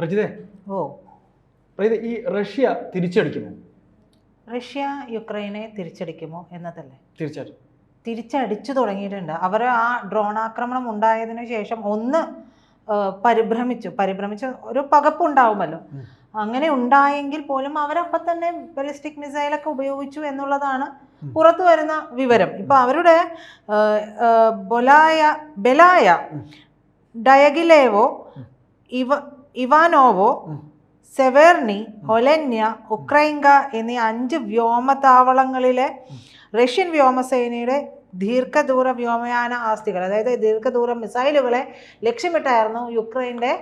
പ്രജിതേ, ഈ Russia തിരിച്ചടിക്കുമോ? Russia യുക്രൈനെ തിരിച്ചടിക്കുമോ എന്നതല്ലേ? തീർച്ചയായിട്ടും തിരിച്ചടിച്ചു തുടങ്ങിയിട്ടുണ്ട്. അവർ ആ ഡ്രോൺ ആക്രമണം ഉണ്ടായതിനു ശേഷം ഒന്ന് പരിഭ്രമിച്ച ഒരു പകപ്പുണ്ടാവുമല്ലോ. അങ്ങനെ ഉണ്ടായെങ്കിൽ പോലും അവരപ്പം തന്നെ ബലിസ്റ്റിക് മിസൈലൊക്കെ ഉപയോഗിച്ചു എന്നുള്ളതാണ് പുറത്തു വരുന്ന വിവരം. ഇപ്പൊ അവരുടെ ബെലായ, ഡയഗിലേവോ, ഇവാനോവോ, സെവേർണി, ഒലെന്യ, ഉക്രൈൻക എന്നീ 5 വ്യോമതാവളങ്ങളിലെ റഷ്യൻ വ്യോമസേനയുടെ ദീർഘദൂര വ്യോമയാന ആസ്തികൾ, അതായത് ദീർഘദൂര മിസൈലുകളെ ലക്ഷ്യമിട്ടായിരുന്നു യുക്രൈൻ്റെ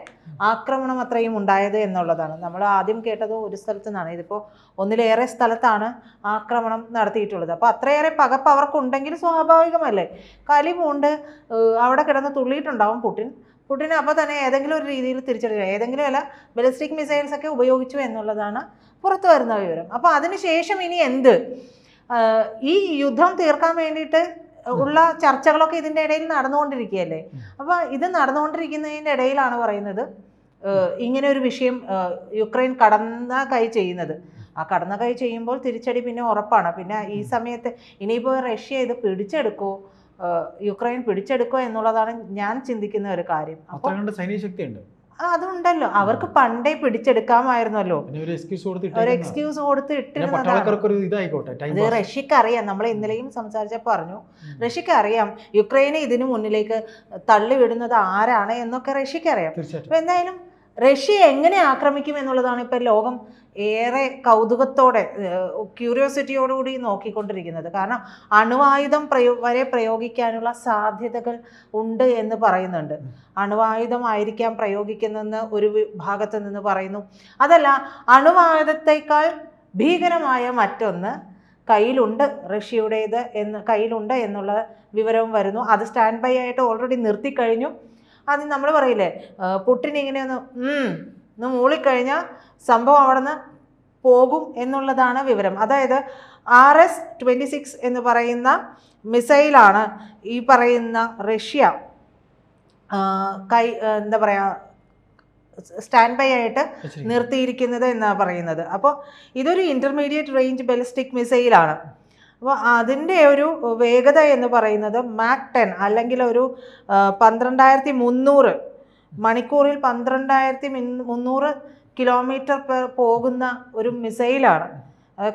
ആക്രമണം അത്രയും ഉണ്ടായത് എന്നുള്ളതാണ്. നമ്മൾ ആദ്യം കേട്ടത് ഒരു സ്ഥലത്തു നിന്നാണ്. ഇതിപ്പോൾ ഒന്നിലേറെ സ്ഥലത്താണ് ആക്രമണം നടത്തിയിട്ടുള്ളത്. അപ്പോൾ അത്രയേറെ പകപ്പ് അവർക്കുണ്ടെങ്കിൽ സ്വാഭാവികമല്ലേ, കലിമുണ്ട് അവിടെ കിടന്ന് തുള്ളിയിട്ടുണ്ടാവും പുടിൻ അപ്പോൾ തന്നെ ഏതെങ്കിലും ഒരു രീതിയിൽ തിരിച്ചടിക്കുക, ഏതെങ്കിലും അല്ല ബലിസ്റ്റിക് മിസൈൽസ് ഒക്കെ ഉപയോഗിച്ചു എന്നുള്ളതാണ് പുറത്തു വരുന്ന വിവരം. അപ്പോൾ അതിനുശേഷം ഇനി എന്ത്? ഈ യുദ്ധം തീർക്കാൻ വേണ്ടിയിട്ട് ഉള്ള ചർച്ചകളൊക്കെ ഇതിൻ്റെ ഇടയിൽ നടന്നുകൊണ്ടിരിക്കുകയല്ലേ. അപ്പോൾ ഇത് നടന്നുകൊണ്ടിരിക്കുന്നതിൻ്റെ ഇടയിലാണ് പറയുന്നത് ഇങ്ങനെ ഒരു വിഷയം യുക്രൈൻ കടന്ന കൈ ചെയ്യുന്നത്. ആ കടന്ന കൈ ചെയ്യുമ്പോൾ തിരിച്ചടി പിന്നെ ഉറപ്പാണ്. പിന്നെ ഈ സമയത്ത് ഇനിയിപ്പോൾ റഷ്യ ഇത് പിടിച്ചെടുക്കോ, യുക്രൈൻ പിടിച്ചെടുക്കുക എന്നുള്ളതാണ് ഞാൻ ചിന്തിക്കുന്ന ഒരു കാര്യം. അപ്പോൾ സൈനിക ശക്തിയുണ്ട്, അതുണ്ടല്ലോ, അവർക്ക് പണ്ടേ പിടിച്ചെടുക്കാമായിരുന്നല്ലോ. ഒരു എക്സ്ക്യൂസ് കൊടുത്ത് ഇട്ടിരുന്നത് അത് റഷ്യക്ക് അറിയാം. നമ്മൾ ഇന്നലെയും സംസാരിച്ചപ്പോൾ പറഞ്ഞു, റഷ്യക്ക് അറിയാം യുക്രൈനെ ഇതിനു മുന്നിലേക്ക് തള്ളിവിടുന്നത് ആരാണ് എന്നൊക്കെ റഷ്യക്ക് അറിയാം. അപ്പൊ എന്തായാലും റഷ്യ എങ്ങനെ ആക്രമിക്കും എന്നുള്ളതാണ് ഇപ്പം ലോകം ഏറെ കൗതുകത്തോടെ ക്യൂരിയോസിറ്റിയോടുകൂടി നോക്കിക്കൊണ്ടിരിക്കുന്നത്. കാരണം അണുവായുധം വരെ പ്രയോഗിക്കാനുള്ള സാധ്യതകൾ ഉണ്ട് എന്ന് പറയുന്നുണ്ട്. അണുവായുധമായിരിക്കാം പ്രയോഗിക്കുന്നതെന്ന് ഒരു ഭാഗത്ത് നിന്ന് പറയുന്നു. അതല്ല, അണുവായുധത്തേക്കാൾ ഭീകരമായ മറ്റൊന്ന് കയ്യിലുണ്ട്, കയ്യിലുണ്ട് എന്നുള്ള വിവരവും വരുന്നു. അത് സ്റ്റാൻഡ് ബൈ ആയിട്ട് ഓൾറെഡി നിർത്തിക്കഴിഞ്ഞു. അത് നമ്മൾ പറയില്ലേ, പുടിൻ ഇങ്ങനെ ഒന്ന് മൂളിക്കഴിഞ്ഞാൽ സംഭവം അവിടെ നിന്ന് പോകും എന്നുള്ളതാണ് വിവരം. അതായത് RS-26 എന്ന് പറയുന്ന മിസൈലാണ് ഈ പറയുന്ന റഷ്യ എന്താ പറയുക സ്റ്റാൻഡ് ബൈ ആയിട്ട് നിർത്തിയിരിക്കുന്നത് എന്നാണ് പറയുന്നത്. അപ്പോൾ ഇതൊരു ഇൻ്റർമീഡിയറ്റ് റേഞ്ച് ബലിസ്റ്റിക് മിസൈലാണ്. അപ്പോൾ അതിൻ്റെ ഒരു വേഗത എന്ന് പറയുന്നത് മാക് 10 അല്ലെങ്കിൽ ഒരു 12300 മണിക്കൂറിൽ 12300 കിലോമീറ്റർ പോകുന്ന ഒരു മിസൈലാണ്.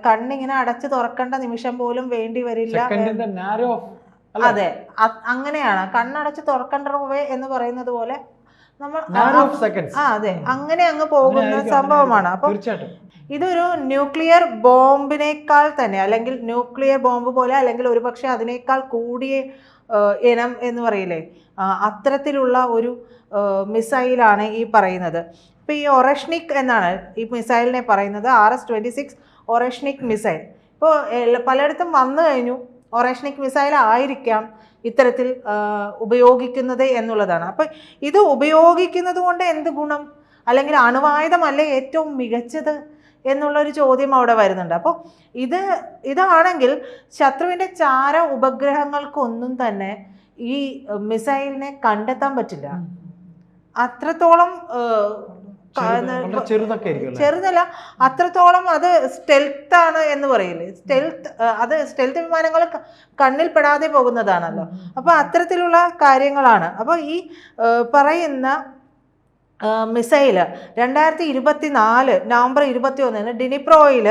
കണ്ണിങ്ങനെ അടച്ചു തുറക്കേണ്ട നിമിഷം പോലും വേണ്ടി വരില്ല. അതെ, അങ്ങനെയാണ്. കണ്ണടച്ച് തുറക്കേണ്ടവേ എന്ന് പറയുന്നത് പോലെ നമ്മൾ അതെ, അങ്ങനെ അങ്ങ് പോകുന്ന സംഭവമാണ്. അപ്പം ഇതൊരു ന്യൂക്ലിയർ ബോംബിനേക്കാൾ തന്നെ, അല്ലെങ്കിൽ ന്യൂക്ലിയർ ബോംബ് പോലെ, അല്ലെങ്കിൽ ഒരുപക്ഷെ അതിനേക്കാൾ കൂടിയ ഇനം എന്ന് പറയില്ലേ, അത്തരത്തിലുള്ള ഒരു മിസൈലാണ് ഈ പറയുന്നത്. ഇപ്പോൾ ഈ ഒറഷ്നിക് എന്നാണ് ഈ മിസൈലിനെ പറയുന്നത്, RS-26 ഒറഷ്നിക് മിസൈൽ. ഇപ്പോൾ പലയിടത്തും വന്നു കഴിഞ്ഞു, ഒറഷ്നിക് മിസൈൽ ആയിരിക്കാം ഇത്തരത്തിൽ ഉപയോഗിക്കുന്നത് എന്നുള്ളതാണ്. അപ്പം ഇത് ഉപയോഗിക്കുന്നത് കൊണ്ട് എന്ത് ഗുണം? അല്ലെങ്കിൽ അണുവായുധമല്ലേ ഏറ്റവും മികച്ചത് എന്നുള്ളൊരു ചോദ്യം അവിടെ വരുന്നുണ്ട്. അപ്പോൾ ഇതാണെങ്കിൽ ശത്രുവിൻ്റെ ചാര ഉപഗ്രഹങ്ങൾക്കൊന്നും തന്നെ ഈ മിസൈലിനെ കണ്ടെത്താൻ പറ്റില്ല. അത്രത്തോളം ചെറുതല്ല, അത്രത്തോളം അത് സ്റ്റെൽത്താണ് എന്ന് പറയില്ലേ, സ്റ്റെൽത്ത് വിമാനങ്ങൾ കണ്ണിൽ പെടാതെ പോകുന്നതാണല്ലോ. അപ്പോൾ അത്തരത്തിലുള്ള കാര്യങ്ങളാണ്. അപ്പോൾ ഈ പറയുന്ന മിസൈല് 2024 നവംബർ 21 ഡിനിപ്രോയിൽ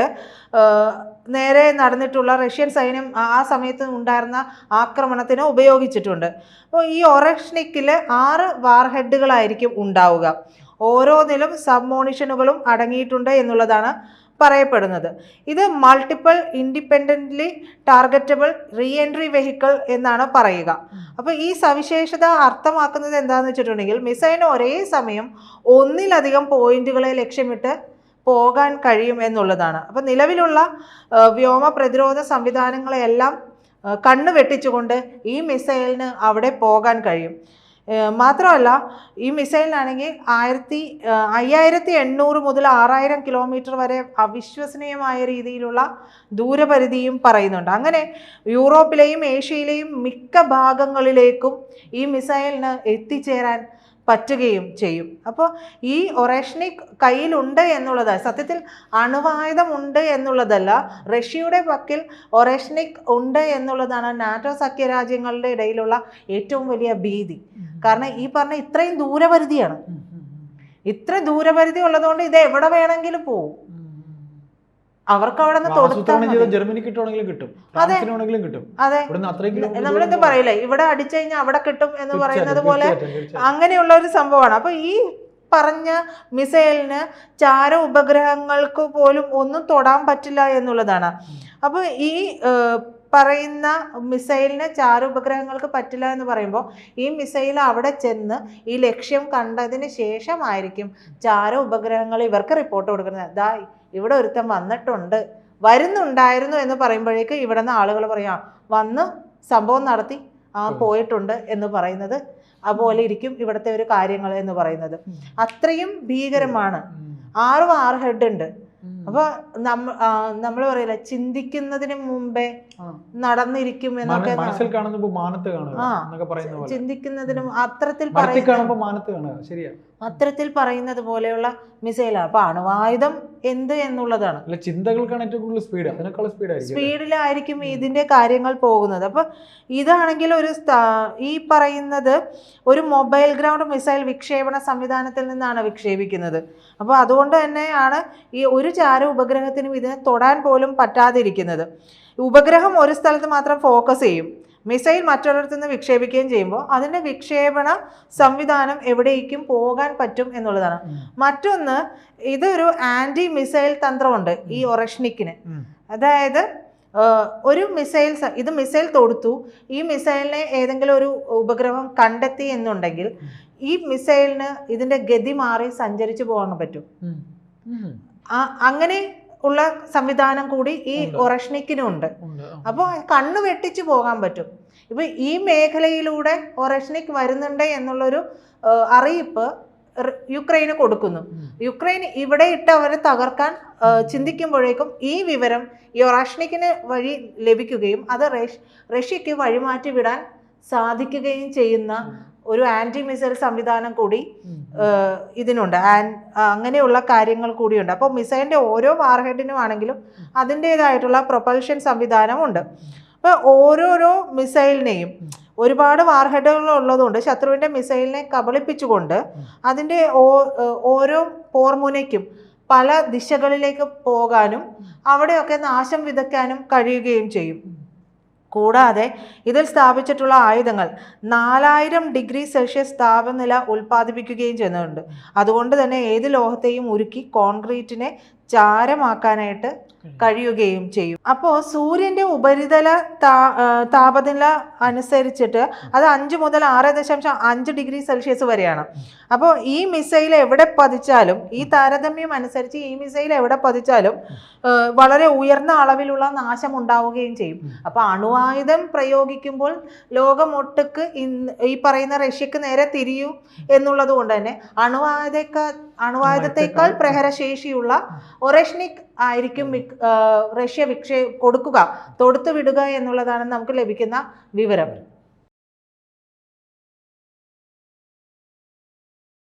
നേരെ നടന്നിട്ടുള്ള റഷ്യൻ സൈന്യം ആ സമയത്ത് ഉണ്ടായിരുന്ന ആക്രമണത്തിന് ഉപയോഗിച്ചിട്ടുണ്ട്. അപ്പോൾ ഈ ഒറഷ്നിക്കിൽ 6 വാർഹെഡുകളായിരിക്കും ഉണ്ടാവുക. ഓരോന്നിലും സബ്മോണിഷനുകളും അടങ്ങിയിട്ടുണ്ട് എന്നുള്ളതാണ് പറയപ്പെടുന്നത്. ഇത് multiple independently targetable re entry vehicle എന്നാണ് പറയുക. അപ്പോൾ ഈ സവിശേഷത അർത്ഥമാക്കുന്നത് എന്താണെന്ന് വെച്ചിട്ടുണ്ടെങ്കിൽ മിസൈലിന് ഒരേ സമയം ഒന്നിലധികം പോയിന്റുകളെ ലക്ഷ്യമിട്ട് പോകാൻ കഴിയും എന്നുള്ളതാണ്. അപ്പോൾ നിലവിലുള്ള വ്യോമ പ്രതിരോധ സംവിധാനങ്ങളെല്ലാം കണ്ണ് വെട്ടിച്ചുകൊണ്ട് ഈ മിസൈലിന് അവിടെ പോകാൻ കഴിയും. മാത്രമല്ല ഈ മിസൈലിനാണെങ്കിൽ 5800 മുതൽ 6000 കിലോമീറ്റർ വരെ അവിശ്വസനീയമായ രീതിയിലുള്ള ദൂരപരിധിയും പറയുന്നുണ്ട്. അങ്ങനെ യൂറോപ്പിലെയും ഏഷ്യയിലെയും മിക്ക ഭാഗങ്ങളിലേക്കും ഈ മിസൈലിന് എത്തിച്ചേരാൻ പറ്റുകയും ചെയ്യും. അപ്പോൾ ഈ ഒറേഷ്നിക് കയ്യിലുണ്ട് എന്നുള്ളത് സത്യത്തിൽ അണുവായുധമുണ്ട് എന്നുള്ളതല്ല, റഷ്യയുടെ പക്കൽ ഒറേഷ്നിക് ഉണ്ട് എന്നുള്ളതാണ് നാറ്റോ സഖ്യരാജ്യങ്ങളുടെ ഇടയിലുള്ള ഏറ്റവും വലിയ ഭീതി. കാരണം ഈ പറഞ്ഞ ഇത്രയും ദൂരപരിധിയാണ്. ഇത്ര ദൂരപരിധി ഉള്ളതുകൊണ്ട് ഇത് എവിടെ വേണമെങ്കിലും പോവും. അവർക്ക് അവിടെ നിന്ന് ജർമ്മനിക്ക് കിട്ടും. അതെ, നമ്മളെന്ത് പറയില്ലേ, ഇവിടെ അടിച്ചു കഴിഞ്ഞാൽ അവിടെ കിട്ടും എന്ന് പറയുന്നത് പോലെ അങ്ങനെയുള്ള ഒരു സംഭവമാണ്. അപ്പൊ ഈ പറഞ്ഞ മിസൈലിന് ചാര ഉപഗ്രഹങ്ങൾക്ക് പോലും ഒന്നും തൊടാൻ പറ്റില്ല എന്നുള്ളതാണ്. അപ്പൊ ഈ പറയുന്ന മിസൈലിന് ചാര ഉപഗ്രഹങ്ങൾക്ക് പറ്റില്ല എന്ന് പറയുമ്പോൾ ഈ മിസൈൽ അവിടെ ചെന്ന് ഈ ലക്ഷ്യം കണ്ടതിന് ശേഷമായിരിക്കും ചാര ഉപഗ്രഹങ്ങൾ ഇവർക്ക് റിപ്പോർട്ട് കൊടുക്കുന്നത്. ദാ ഇവിടെ ഒരുത്തൻ വരുന്നുണ്ടായിരുന്നു എന്ന് പറയുമ്പോഴേക്ക് ഇവിടെ നിന്ന് ആളുകൾ പറയാം വന്ന് സംഭവം നടത്തി പോയിട്ടുണ്ട് എന്ന് പറയുന്നത്. അതുപോലെ ഇരിക്കും ഇവിടുത്തെ ഒരു കാര്യങ്ങൾ എന്ന് പറയുന്നത്. അത്രയും ഭീകരമാണ്. 6 വാർ ഹെഡ് ഉണ്ട്. അപ്പൊ നമ്മൾ പറയില്ല ചിന്തിക്കുന്നതിന് മുമ്പേ നടന്നിരിക്കും എന്നൊക്കെ, ചിന്തിക്കുന്നതിനും അത്തരത്തിൽ പറയുന്നത് പോലെയുള്ള മിസൈലാണ്. അപ്പൊ അണുവായുധം എന്ത് എന്നുള്ളതാണ്. സ്പീഡിലായിരിക്കും ഇതിന്റെ കാര്യങ്ങൾ പോകുന്നത്. അപ്പൊ ഇതാണെങ്കിൽ ഈ പറയുന്നത് ഒരു മൊബൈൽ ഗ്രൗണ്ട് മിസൈൽ വിക്ഷേപണ സംവിധാനത്തിൽ നിന്നാണ് വിക്ഷേപിക്കുന്നത്. അപ്പോൾ അതുകൊണ്ട് തന്നെയാണ് ഈ ഒരു ചാര ഉപഗ്രഹത്തിനും ഇതിനെ തൊടാൻ പോലും പറ്റാതിരിക്കുന്നത്. ഉപഗ്രഹം ഒരു സ്ഥലത്ത് മാത്രം ഫോക്കസ് ചെയ്യും, മിസൈൽ മറ്റൊരിടത്തു നിന്ന് വിക്ഷേപിക്കുകയും ചെയ്യുമ്പോൾ അതിൻ്റെ വിക്ഷേപണ സംവിധാനം എവിടേക്കും പോകാൻ പറ്റും എന്നുള്ളതാണ്. മറ്റൊന്ന്, ഇതൊരു ആൻറ്റി മിസൈൽ തന്ത്രമുണ്ട് ഈ ഒറഷ്നിക്കിന്. അതായത് ഒരു മിസൈൽ തൊടുത്തു, ഈ മിസൈലിനെ ഏതെങ്കിലും ഒരു ഉപഗ്രഹം കണ്ടെത്തി എന്നുണ്ടെങ്കിൽ ഈ മിസൈലിന് ഇതിൻ്റെ ഗതി മാറി സഞ്ചരിച്ചു പോകാൻ പറ്റും. അങ്ങനെ ഉള്ള സംവിധാനം കൂടി ഈ ഒറഷ്നിക്കിനുണ്ട്. അപ്പോൾ കണ്ണ് വെട്ടിച്ചു പോകാൻ പറ്റും. ഇപ്പൊ ഈ മേഖലയിലൂടെ ഒറഷ്നിക് വരുന്നുണ്ട് എന്നുള്ളൊരു അറിയിപ്പ് യുക്രൈന് കൊടുക്കുന്നു. യുക്രൈൻ ഇവിടെ ഇട്ട് അവരെ തകർക്കാൻ ചിന്തിക്കുമ്പോഴേക്കും ഈ വിവരം ഈ ഒറഷ്നിക്കിന് വഴി ലഭിക്കുകയും അത് റഷ്യക്ക് വഴിമാറ്റി വിടാൻ സാധിക്കുകയും ചെയ്യുന്ന ഒരു ആന്റി മിസൈൽ സംവിധാനം കൂടി ഇതിനുണ്ട്. അങ്ങനെയുള്ള കാര്യങ്ങൾ കൂടിയുണ്ട്. അപ്പോൾ മിസൈലിൻ്റെ ഓരോ വാർഹെഡിനും ആണെങ്കിലും അതിൻ്റേതായിട്ടുള്ള പ്രൊപ്പൽഷൻ സംവിധാനമുണ്ട്. അപ്പോൾ ഓരോരോ മിസൈലിനെയും ഒരുപാട് വാർഹെഡുകൾ ഉള്ളതുകൊണ്ട് ശത്രുവിൻ്റെ മിസൈലിനെ കബളിപ്പിച്ചുകൊണ്ട് അതിൻ്റെ ഓരോ പോർമുനയ്ക്കും പല ദിശകളിലേക്ക് പോകാനും അവിടെയൊക്കെ നാശം വിതയ്ക്കാനും കഴിയുകയും ചെയ്യും. കൂടാതെ ഇതിൽ സ്ഥാപിച്ചിട്ടുള്ള ആയുധങ്ങൾ 4000 ഡിഗ്രി സെൽഷ്യസ് താപനില ഉൽപ്പാദിപ്പിക്കുകയും ചെയ്യുന്നുണ്ട്. അതുകൊണ്ട് തന്നെ ഏത് ലോഹത്തെയും ഉരുക്കി കോൺക്രീറ്റിനെ ചാരമാക്കാനായിട്ട് കഴിയുകയും ചെയ്യും. അപ്പോൾ സൂര്യൻ്റെ ഉപരിതല താപനില അനുസരിച്ചിട്ട് അത് 5 മുതൽ 6.5 ഡിഗ്രി സെൽഷ്യസ് വരെയാണ്. അപ്പോൾ ഈ മിസൈൽ എവിടെ പതിച്ചാലും, ഈ താരതമ്യം അനുസരിച്ച് ഈ മിസൈൽ എവിടെ പതിച്ചാലും വളരെ ഉയർന്ന അളവിലുള്ള നാശം ഉണ്ടാവുകയും ചെയ്യും. അപ്പോൾ അണുവായുധം പ്രയോഗിക്കുമ്പോൾ ലോകമൊട്ടുക്ക് ഈ പറയുന്ന റഷ്യക്ക് നേരെ തിരിയൂ എന്നുള്ളത് കൊണ്ട് തന്നെ അണുവായുധത്തേക്കാൾ പ്രഹരശേഷിയുള്ള ഒറഷ്നിക് ആയിരിക്കും റഷ്യ തൊടുത്തു വിടുക എന്നുള്ളതാണ് നമുക്ക് ലഭിക്കുന്ന വിവരം.